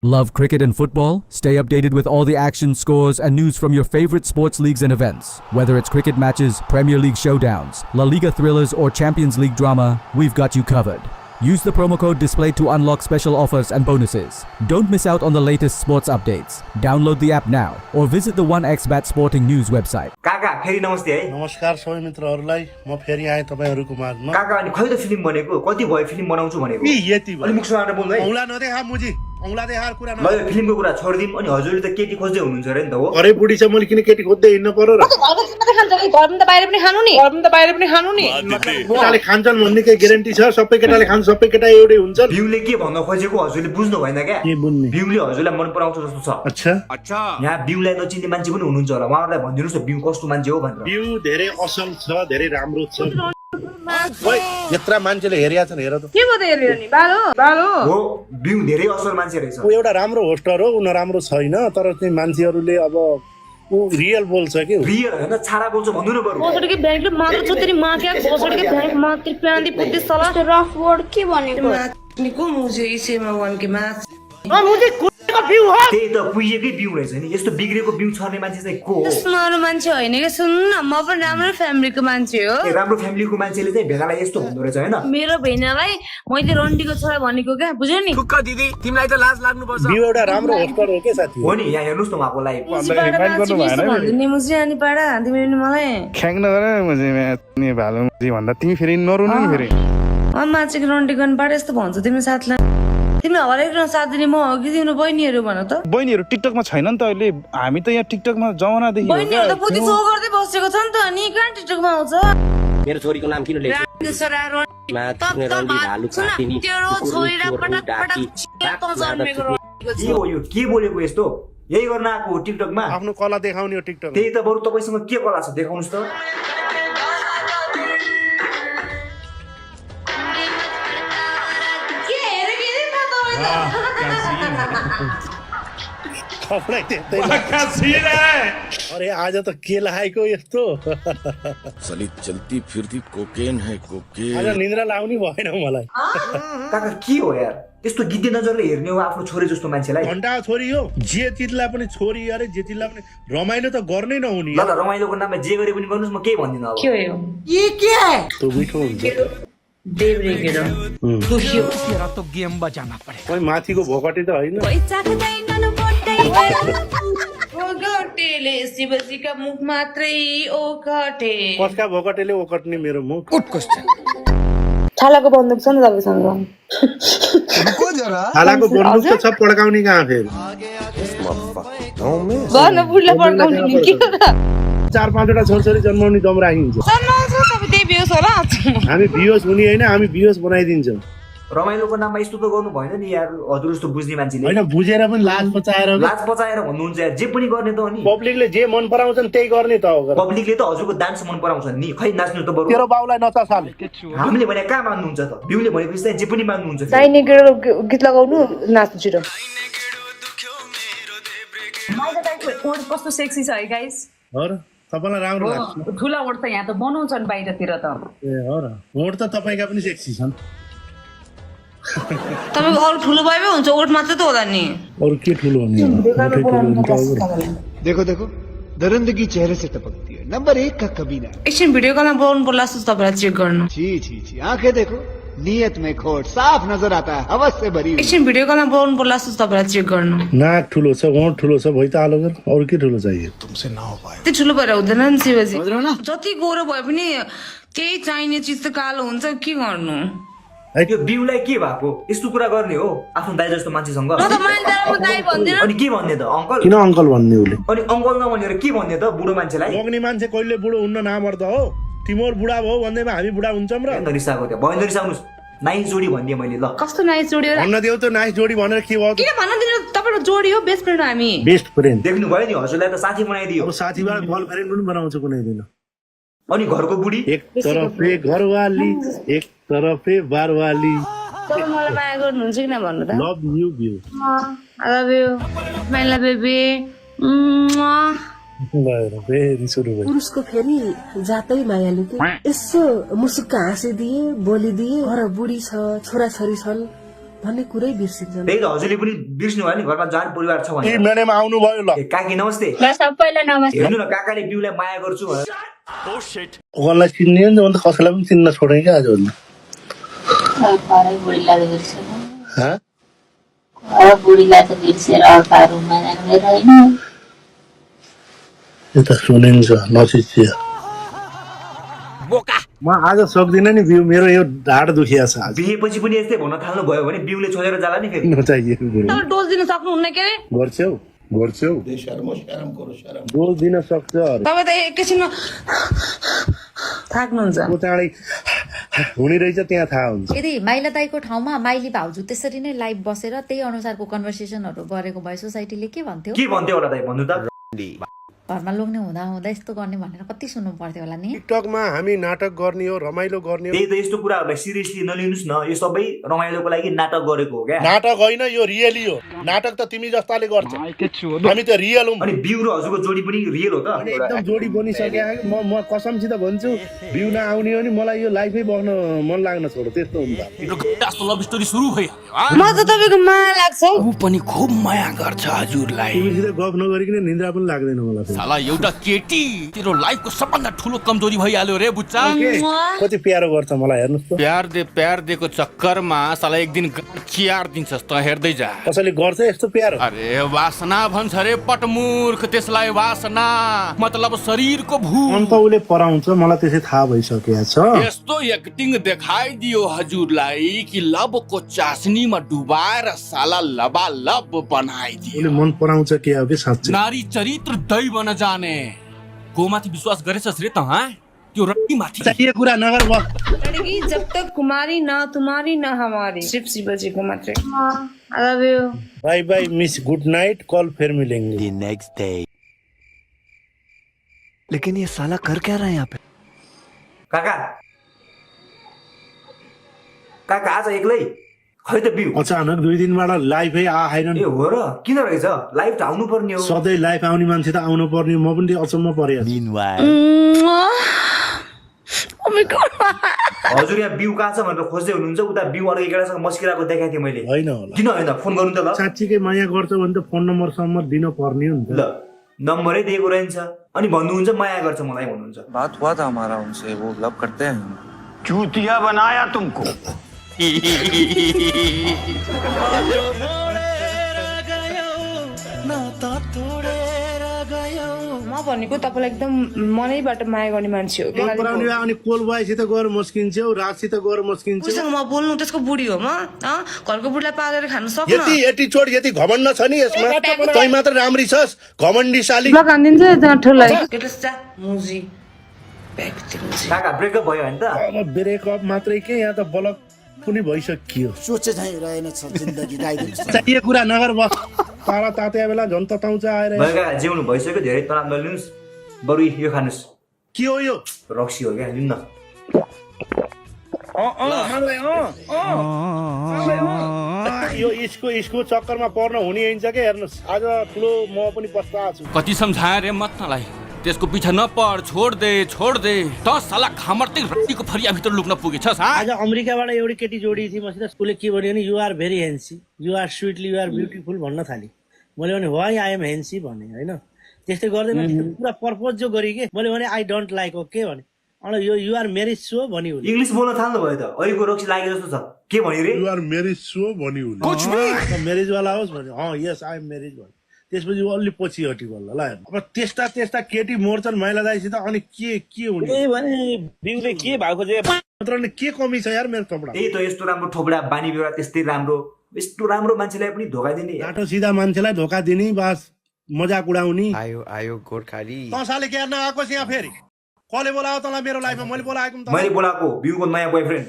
Love cricket and football? Stay updated with all the action, scores, and news from your favorite sports leagues and events. Whether it's cricket matches, Premier League showdowns, La Liga thrillers, or Champions League drama, we've got you covered. Use the promo code displayed to unlock special offers and bonuses. Don't miss out on the latest sports updates. Download the app now or visit the 1xBet Sporting News website. काका फेरि नमस्ते है। नमस्कार सबै मित्रहरूलाई म फेरि आएँ तपाईहरुको माझमा। काका अनि खै त फिल्म बनेको कति भयो फिल्म बनाउँछु भनेको यी यति भयो अनि मुख सुनाएर बोल्नु है। औला नदेखा मुजी औला देखार कुरा न ल फिल्मको कुरा छोड्दिम अनि हजुरले त केटी खोज्दै हुनुहुन्छ रे नि त हो। अरे बुढी छ मैले किन केटी खोज्दै हिँड्नु पर्यो र घरमा त बाहिर पनि खानु नि केटाले खान्छन् भन्ने के ग्यारेन्टी छ सबै केटाले खान्छ सबै केटा एउटै हुन्छन् बिउले के भन्न खोजेको हजुरले बुझ्नु भएन क्या के बुझ्ने बिउले हजुरलाई मन पराउँछ जस्तो छ। अच्छा यहाँ बिउलाई नचिन्ने मान्छे पनि हुनुहुन्छ होला उहाँहरूलाई भनिदिनुस् न बिउ कस्तो मान्छे हो भनेर। बिउ धेरै असल छ धेरै राम्रो छ ओइ यत्रा मान्छेले हेरिया छन् हेर त के भयो त हेर्यो नि बालो हो बिउ धेरै असल मान्छे रहेछ। ऊ एउटा राम्रो होस्टर हो ऊ नराम्रो छैन तर चाहिँ मान्छेहरूले अब ऊ रियल बोल्छ के रियल हैन छाडा बोल्छ भन्नु न बरु। बोसडी के बैंक मात्र छ तेरी मां क्या बोसडी के बैंक मात्र प्यान्दी पुत्ती सला रफ वर्ड के भनेको निको मुझे इसे भगवान के माथ मुझे कुटेको बिउ हो त्यही त कुहिएकै बिउ रहेछ नि यस्तो बिग्रेको बिउ छर्ने मान्छे चाहिँ को हो? स्मारो मान्छे होइन के सुन न म पनि राम्रो फ्यामिलीको मान्छे हो। ए राम्रो फ्यामिलीको मान्छेले चाहिँ भेगालाई यस्तो भन्दो रहेछ हैन। मेरो बहिनीलाई मैले रन्डीको छोरा भनेको क्या बुझ्यौ नि कुक्का दिदी तिमीलाई त लाज लाग्नु पर्छ बिउ एउटा राम्रो होस्टर हो के साथी हो नि यहाँ हेर्नुस् न उहाँको लागि भन्दिने मुझे अनि पाडा तिमीले नि मलाई ख्याङ नगरे मुझे नि भालो मुझे भन्दा तिमी फेरि नरुनु नि फेरि मान्छेको रन्डी गर्न पाडा यस्तो भन्छ तिम्रो साथलाई तिमीले हरेक साथ दिने म हो कि तिम्रो बहिनीहरू भन त बहिनीहरू टिकटकमा छैन नि त अहिले हामी त यहाँ टिकटकमा जमानादेखि बहिनीहरू त पुति सो गर्दै बसेको छ नि त अनि कहाँ टिकटकमा आउँछ मेरो छोरीको नाम किन लेख्यो के हो यो के बोलेको यस्तो यही गर्न आएको हो टिकटकमा आफ्नो कला देखाउने हो टिकटक त्यही त बरु तपाईसँग के कला छ देखाउनुस् त। अरे आज त के लगाएको यस्तो साली चलती फिरती कोकेन है कोकेन आज निन्द्रा लाउने भएन मलाई काका के हो यार यस्तो गिद्धे नजरले हेर्ने हो आफ्नो छोरी जस्तो मान्छेलाई। घण्टा छोरी हो जे चिजलाई पनि छोरी अरे जे चिजलाई पनि रमाइलो त गर्नै नहुने ल ल रमाइलोको नाममा जे गरे पनि गर्नुस् म केही भन्दिनँ अब। के हो ये क्या है त्यो मिठो हुन्छ देब्रेकेर दुख्यो तेरा तो गेम बजाना पड़ेगा कोही माथिको भोकटी त होइन ओकटेले शिवजीका मुख मात्रै ओकटे कसका भोकटीले ओकट्ने मेरो मुख छालाको बन्दुक छ नि तपाईँसँग हालाको बन्दुक त छ पड्काउने कहाँ फेरि गर्न बुढले पड्काउने नि के हो त 4-5 वटा छोरछोरी जन्माउने दम राखिन्छ जन्माउँछ तपाईँ त्यही बियोस होला हामी बियोस हुने होइन हामी बियोस बनाइदिन्छौँ रमाइलोको नाममा यस्तो त गर्नु भएन नि यार हजुर जस्तो बुझ्ने मान्छेले होइन बुझेर पनि लाज बचाएर लाज बचाएर भन्नुहुन्छ यार जे पनि गर्ने त हो नि। पब्लिकले जे मन पराउँछन् त्यही गर्ने त हो पब्लिकले त हजुरको डान्स मन पराउँछन् नि खै नाच्नु त बरु तेरो बाउलाई नचा साल हामीले भने कहाँ मान्नुहुन्छ त बिउले भनेपछि चाहिँ जे पनि मान्नुहुन्छ फेरि। चाहिने गीत लगाउनु नाच्नु छिटो कस्तो सेक्सी छ है गाइस हो र तपाईँलाई राम्रो लाग्छ ठुला ओठ त यहाँ त बनाउँछन् बाहिरतिर त ए हो र ओठ त तपाईँका पनि सेक्सी छन् तपाईँको अरू ठुलो भए पो हुन्छ ओठ मात्रै त होला नि अरू के ठुलो हुने देखो देखो दरिंदगी चेहरे से टपकती है नंबर 1 का कमीना एकछिन भिडियो कलमा बोलाउनु पर्ला जस्तो तपाईँलाई चेक गर्नु छी छी छी आंखें देखो नियत में खोट साफ नजर आता है हवस से भरी हुई एकछिन भिडियो कलमा बोलाउनु पर्ला जस्तो तपाईँलाई चेक गर्नु नाक ठुलो छ ओठ ठुलो छ भइ त आलो गर अरू के ठुलो चाहियो तुमसे ना हो पाए त्यो ठुलो भएर हुँदैन नि शिवजी जति गोरो भए पनि केही चाहिने चिज त कालो हुन्छ के गर्नु त्यो बिउलाई के भएको यस्तो कुरा गर्ने हो आफ्नो दाइ जस्तो मान्छेसँग म त मान्छेलाई दाइ भन्दिनँ अनि के भन्ने त अङ्कल किन अङ्कल भन्ने उले अनि अङ्कल नभनेर के भन्ने त बुढो मान्छेलाई मग्ने मान्छे कहिले बुढो हुन्न नामर्द हो तिम्रो बुढा भयो भन्दैमा हामी बुढा हुन्छौँ र रिसाएको थियो भयो रिसाउनुहोस् नाइस जोडी भनिदिएँ मैले ल कस्तो नाइस जोडी हो भन्न देऊ त नाइस जोडी भनेर के भयो किन भन्न दिनु तपाईको जोडी हो बेस्ट फ्रेन्ड हामी बेस्ट फ्रेन्ड देख्नु भयो नि हजुरलाई त साथी बनाइदियो अब साथीबाट गर्लफ्रेन्ड पनि बनाउँछ कुनै दिन अनि घरको बुढी एक तरफे घरवाली एक तरफे बारवाली तपाईँ मलाई माया गर्नुहुन्छ कि न भन्नु त लभ यु बिउ I love you my love baby फेरि सुरु भयो पुरुषको फेरि जातै मायालु के यसो मुसुक्क हाँसिदिए बोलिदिए घर बुढी छ छोराछोरी छन् भन्ने कुरै बिर्सिन्छन्। त्यही त हजुरले पनि बिर्स्नु भयो नि घरमा जान परिवार छ भने। म्याडम आउनुभयो ल। काकी नमस्ते। सबैलाई नमस्ते। हेर्नु न काकाले बिउलाई माया गर्छु भनेर। उहाँलाई चिन्ने नि त कसैलाई पनि चिन्न छोडेँ क्या आजभन्दा। यो त सुनिन्छ नचिचिया। म आज सक्दिनँ नि बिउ, मेरो यो ढाड दुखिया छ आज। बिहेपछि पनि यस्तै भन्न थाल्नु भयो भने बिउले छोडेर जाला नि फेरि। नचाहिएको कुरो तपाईँ डोज दिन सक्नुहुन्न के अरे? गर्छौ डोज दिन सक्छ। तपाईँ त एकैछिनमा थाक्नुहुन्छ। म चाँडै हुने रहेछ त्यहाँ थाहा हुन्छ। यदि माइला दाईको ठाउँमा माइली भाउजू त्यसरी नै लाइभ बसेर त्यही अनुसारको कन्भर्सेसनहरू गरेको भए सोसाइटीले के भन्थ्यो? के भन्थ्यो होला दाइ भन्नु त? घरमा लोग्ने हुँदा हुँदा यस्तो गर्ने भनेर कति सुन्नु पर्थ्यो होला नि। टिकटकमा हामी नाटक गर्ने हो, रमाइलो गर्ने हो। त्यही त यस्तो कुराहरूलाई सिरियसली नलिनुस् न। यो सबै रमाइलोको लागि नाटक गरेको हो क्या। नाटक होइन, यो रियली हो। नाटक त तिमी जस्ताले गर्छ, हामी त रियल हौँ। अनि बिउ र हजुरको जोडी पनि रियल हो त? एकदम जोडी बनिसके। म कसमसित भन्छु बिउ नआउने हो नि मलाई यो लाइफै बस्न मन लाग्न छोड्यो। त्यस्तो हुन्छ। लभ स्टोरी सुरु भयो। म त तपाईँको माया लाग्छ। ऊ पनि खुब माया गर्छ हजुरलाई। तिमीसित गफ नगरिकन निन्द्रा पनि लाग्दैन मलाई। साला एउटा केटी तेरो लाइफको सबभन्दा ठुलो कमजोरी भइहाल्यो रे बुच्चा। कति प्यारो गर्छ मलाई हेर्नुहोस् त। प्यार दिएको चक्करमा साला एक दिन चियार दिन्छस् त, हेर्दै जा। कसैले गर्छ यस्तो प्यारो? अरे वासना भन्छ रे पटमूर्ख, त्यसलाई वासना मतलब शरीरको भूल। अन्त उसले पराउँछ, मलाई त्यसै थाहा भइसकेको छ। यस्तो एक्टिङ देखाइदियो हजुरलाई कि लभको चासनीमा डुबाएर साला लबालब बनाइदियो। उसले मन पराउँछ के हो कि साँच्चै? नारी चरित्र दैव नजाने। गोमाथि विश्वास गरेछस् रे त? त्यो रड्डी माथि चाहिए कुरा नगर बस। लड़की जब तक कुमारी ना तुम्हारी ना हमारी। सिर्फ शिवाजी को मात्रै। I love you. Bye bye miss, good night, कल फिर मिलेंगे। The next day. लेकिन ये साला कर क्या रहा है यहाँ पे? काका काका आज एक्लै खै त बिउ? अचानक 2 दिनबाट लाइफै आएन। ए हो र? किन रहेछ? लाइफ त आउनु पर्ने हो। सधैँ लाइफ आउने मान्छे त आउनु पर्ने। म पनि त्यो अचम्म परेँ। Meanwhile. हजुर यहाँ बिउ कहाँ छ भनेर खोज्दै हुनुहुन्छ। उता बिउ अर्को केटासँग मस्किराको देखाएको थिएँ मैले। होइन होला। किन होइन? फोन गर्नु त ल। साँच्चीकै माया गर्छ भने त फोन नम्बरसम्म दिन पर्ने हो नि त। ल नम्बरै दिएको रहन्छ अनि भन्नुहुन्छ माया गर्छ मलाई भन्नुहुन्छ। बात हुआ था हमारा उनसे, वो लव करते हैं। चूतिया बनाया तुमको। म भनेको तपाईँलाई एकदम मनैबाट माया गर्ने मान्छे हो। अनि कोल बाईसित गएर मस्किन्छौ, राजसित गएर मस्किन्छौ। उसँग म बोल्नु त्यसको बुढी हो म? घरको बुढीलाई पालेर खानु सक्नु? यति एटिट्युड, यति घमण्ड छ नि यसमा। तै मात्र राम्री छस्, घमण्डीशाली। लगाइदिन्छ त्यहाँ ठुलै मुजी। काका ब्रेकअप भयो होइन त? अब ब्रेकअप मात्रै के, यहाँ त बलक पनि भइसकियो। सोचे चाहिँ रहेनछ जिन्दगी गाइदिन्छ। चाहिए कुरा नगर बस। तारा तात्या बेला झन् तताउँछ आएर। भयो काका जिउनु भइसक्यो, धेरै तनाव नलिनुहोस्। बरु यो खानुहोस्। के हो यो? रक्सी हो क्या, लिनु न। यो इसको चक्करमा पर्न हुने हुन्छ के। हेर्नुहोस् आज ठुलो म पनि पस्ताएको छु। कति सम्झाए रे मतलाई, त्यसको पिछा नपढ, छोड दे त साला खामर्ते रड्डीको फरिया भित्र लुक्न पुगेछस्। आज अमेरिकाबाट एउटी केटी जोडी थिए मसित। उसले के भन्यो भने you are very handsome, you are sweetly, you are beautiful भन्न थाली। मैले भने वाइ आई एम हेन्सी भने होइन। त्यस्तै गर्दै पुरा पर्पोज जो गरे के। मैले भने आई डोन्ट लाइक ओके भने। अनि यो यु आर म्यारिज सो भन्यो। इंग्लिश बोल्न थाल्नु भयो त? अहिलेको रक्सी लागे जस्तो छ। के भन्यो रे? यु आर म्यारिज सो भन्यो। म्यारिज वाला होस् भन्यो। यस आई एम म्यारिज भन्यो। त्यसपछि अलि पछि हटी बल्ल ल। अब त्यस्ता केटी मोर्छन् माइला दाइसित। अनि के हुने? ए भने बिउले के भएको जे मात्र के कमी छ यार मेरो थोपडा? त्यही त यस्तो राम्रो थोपडा बानी बेहोरा त्यस्तै राम्रो। यस्तो राम्रो मान्छेलाई पनि धोका दिने, बाटो सिधा मान्छेलाई धोका दिने, बस मजाक उडाउने। आयो गोर्खाली। त साले के नआएको यहाँ फेरि? कसले बोलायो तँलाई मेरो लाइफमा? मैले बोलाएको? मैले बोलाएको बिउको नयाँ बोयफ्रेन्ड।